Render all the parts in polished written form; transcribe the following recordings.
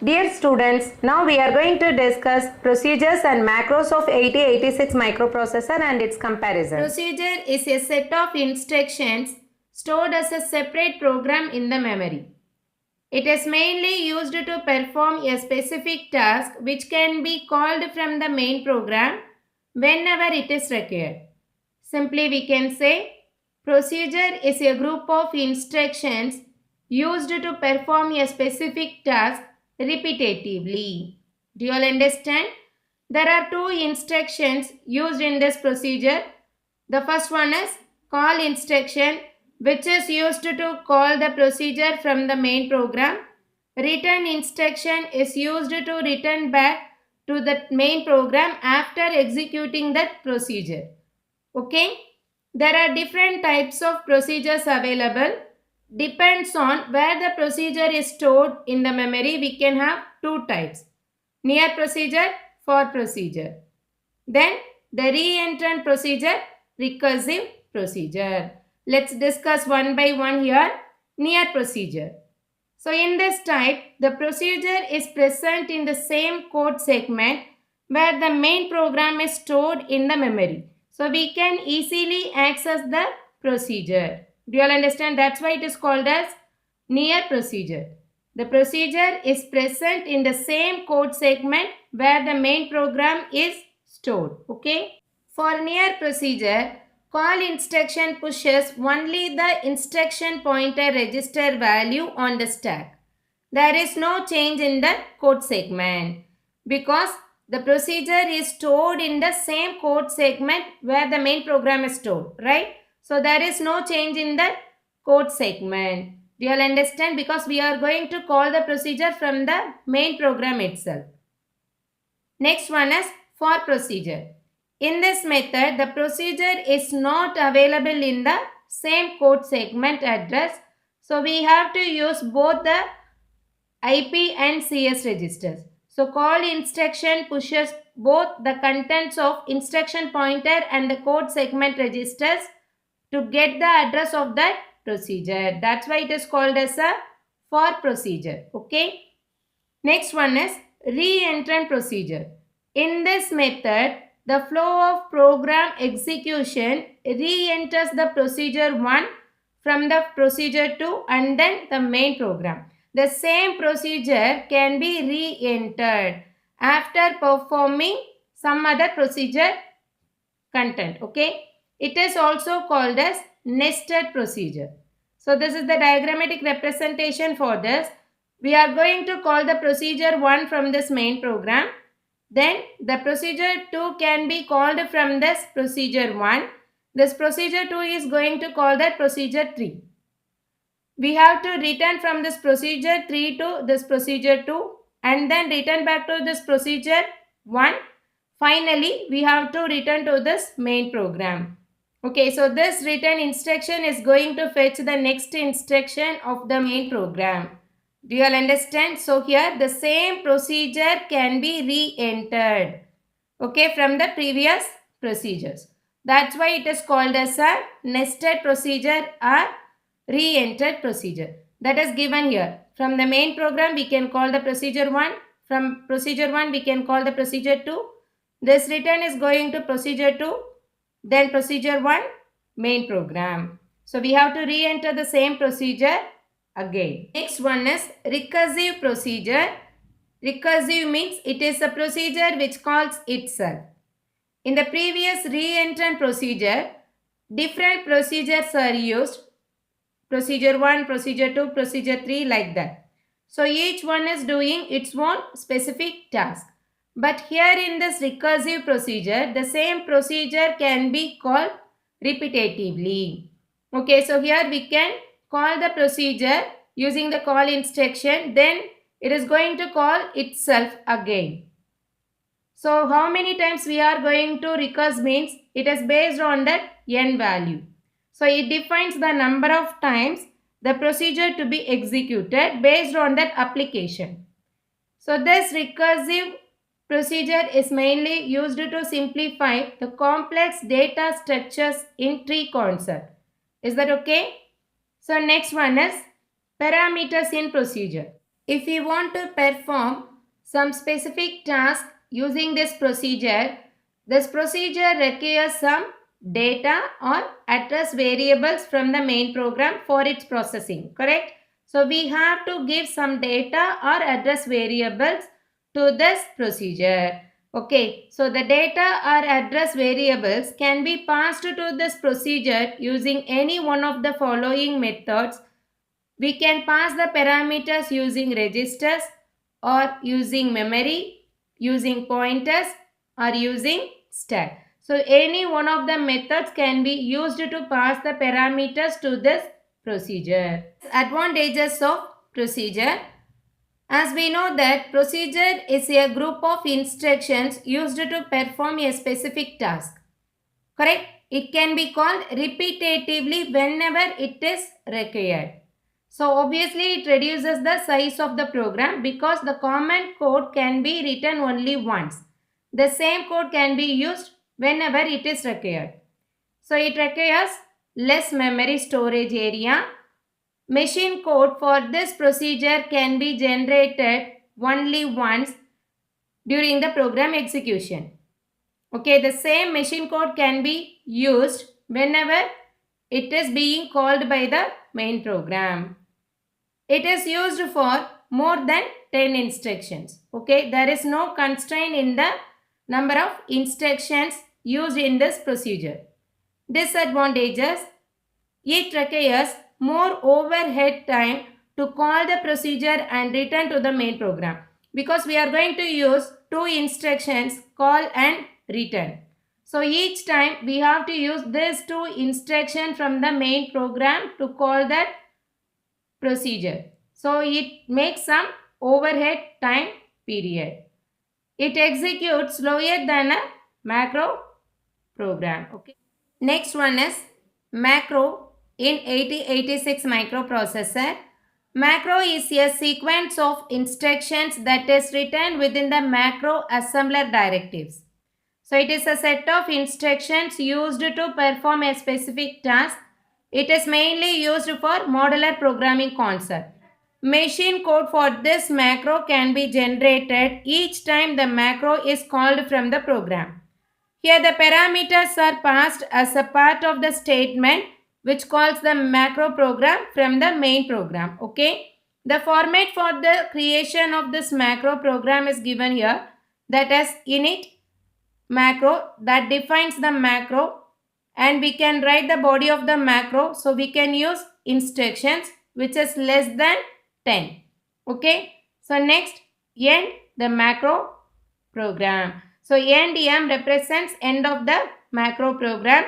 Dear students, now we are going to discuss procedures and macros of 8086 microprocessor and its comparison. Procedure is a set of instructions stored as a separate program in the memory. It is mainly used to perform a specific task which can be called from the main program whenever it is required. Simply we can say procedure is a group of instructions used to perform a specific task repetitively. Do you all understand? There are two instructions used in this procedure. The first one is call instruction, which is used to call the procedure from the main program. Return instruction is used to return back to the main program after executing that procedure. Okay? There are different types of procedures available. Depends on where the procedure is stored in the memory. We can have two types: near procedure, for procedure. Then the reentrant procedure, recursive procedure. Let's discuss one by one here. Near procedure. So in this type, the procedure is present in the same code segment where the main program is stored in the memory. So we can easily access the procedure. Do you all understand? That's why it is called as near procedure. The procedure is present in the same code segment where the main program is stored. Okay. For near procedure, call instruction pushes only the instruction pointer register value on the stack. There is no change in the code segment because the procedure is stored in the same code segment where the main program is stored, right? So there is no change in the code segment. Do you all understand? Because we are going to call the procedure from the main program itself. Next one is for procedure. In this method, the procedure is not available in the same code segment address. So we have to use both the IP and CS registers. So call instruction pushes both the contents of instruction pointer and the code segment registers to get the address of that procedure. That's why it is called as a for procedure. Okay. Next one is reentrant procedure. In this method, the flow of program execution re-enters the procedure 1 from the procedure 2 and then the main program. The same procedure can be re-entered after performing some other procedure content. Okay. It is also called as nested procedure. So this is the diagrammatic representation for this. We are going to call the procedure 1 from this main program. Then the procedure 2 can be called from this procedure 1. This procedure 2 is going to call that procedure 3. We have to return from this procedure 3 to this procedure 2 and then return back to this procedure 1. Finally, we have to return to this main program. Okay, so this return instruction is going to fetch the next instruction of the main program. Do you all understand? So here the same procedure can be re-entered, okay, from the previous procedures. That's why it is called as a nested procedure or re-entered procedure. That is given here. From the main program we can call the procedure 1. From procedure 1 we can call the procedure 2. This return is going to procedure 2. Then procedure 1, main program. So we have to re-enter the same procedure again. Next one is recursive procedure. Recursive means it is a procedure which calls itself. In the previous re-entrant procedure, different procedures are used. Procedure 1, procedure 2, procedure 3, like that. So each one is doing its own specific task. But here in this recursive procedure, the same procedure can be called repetitively. Okay, so here we can call the procedure using the call instruction. Then it is going to call itself again. So how many times we are going to recurse means it is based on that n value. So it defines the number of times the procedure to be executed based on that application. So this recursive procedure is mainly used to simplify the complex data structures in tree concept. Is that okay? So next one is parameters in procedure. If we want to perform some specific task using this procedure requires some data or address variables from the main program for its processing, correct? So we have to give some data or address variables to this procedure. Okay, so the data or address variables can be passed to this procedure using any one of the following methods. We can pass the parameters using registers or using memory, using pointers or using stack. So any one of the methods can be used to pass the parameters to this procedure. Advantages of procedure. As we know that procedure is a group of instructions used to perform a specific task. Correct? It can be called repetitively whenever it is required. So obviously it reduces the size of the program because the command code can be written only once. The same code can be used whenever it is required. So it requires less memory storage area. Machine code for this procedure can be generated only once during the program execution. Okay, the same machine code can be used whenever it is being called by the main program. It is used for more than 10 instructions. Okay, there is no constraint in the number of instructions used in this procedure. Disadvantages. It requires more overhead time to call the procedure and return to the main program because we are going to use two instructions, call and return. So each time we have to use these two instructions from the main program to call that procedure. So it makes some overhead time period. It executes slower than a macro program. Okay. Next one is macro in 8086 microprocessor. Macro is a sequence of instructions that is written within the macro assembler directives. So it is a set of instructions used to perform a specific task. It is mainly used for modular programming concept. Machine code for this macro can be generated each time the macro is called from the program. Here the parameters are passed as a part of the statement which calls the macro program from the main program. Okay. The format for the creation of this macro program is given here, that is init macro that defines the macro, and we can write the body of the macro. So we can use instructions which is less than 10. Okay. So next, end the macro program. So end M represents end of the macro program.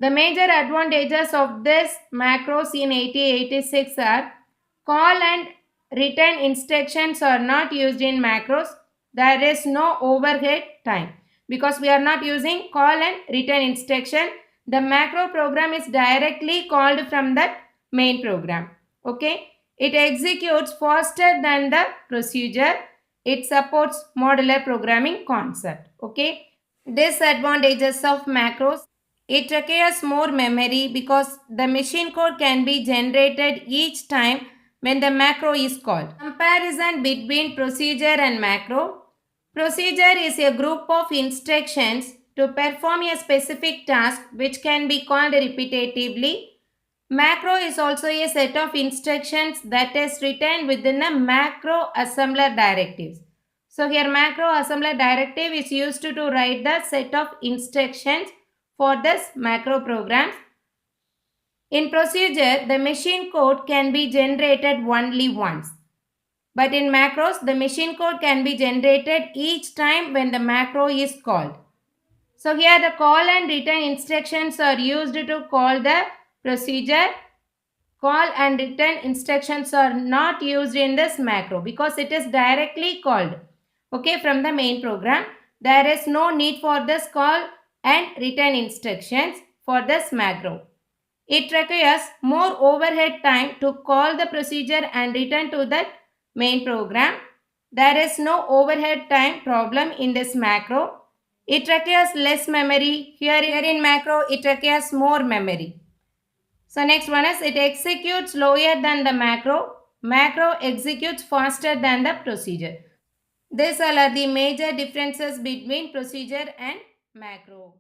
The major advantages of this macros in 8086 are call and return instructions are not used in macros. There is no overhead time because we are not using call and return instruction. The macro program is directly called from that main program. Okay. It executes faster than the procedure. It supports modular programming concept. Okay. Disadvantages of macros. It requires more memory because the machine code can be generated each time when the macro is called. Comparison between procedure and macro. Procedure is a group of instructions to perform a specific task which can be called repetitively. Macro is also a set of instructions that is written within a macro assembler directives. So here macro assembler directive is used to write the set of instructions for this macro programs. In procedure, the machine code can be generated only once. But in macros, the machine code can be generated each time when the macro is called. So here the call and return instructions are used to call the procedure. Call and return instructions are not used in this macro because it is directly called, okay, from the main program. There is no need for this call and return instructions for this macro. It requires more overhead time to call the procedure and return to that main program. There is no overhead time problem in this macro. It requires less memory. Here in macro, it requires more memory. So next one is it executes slower than the macro. Macro executes faster than the procedure. These all are the major differences between procedure and macro.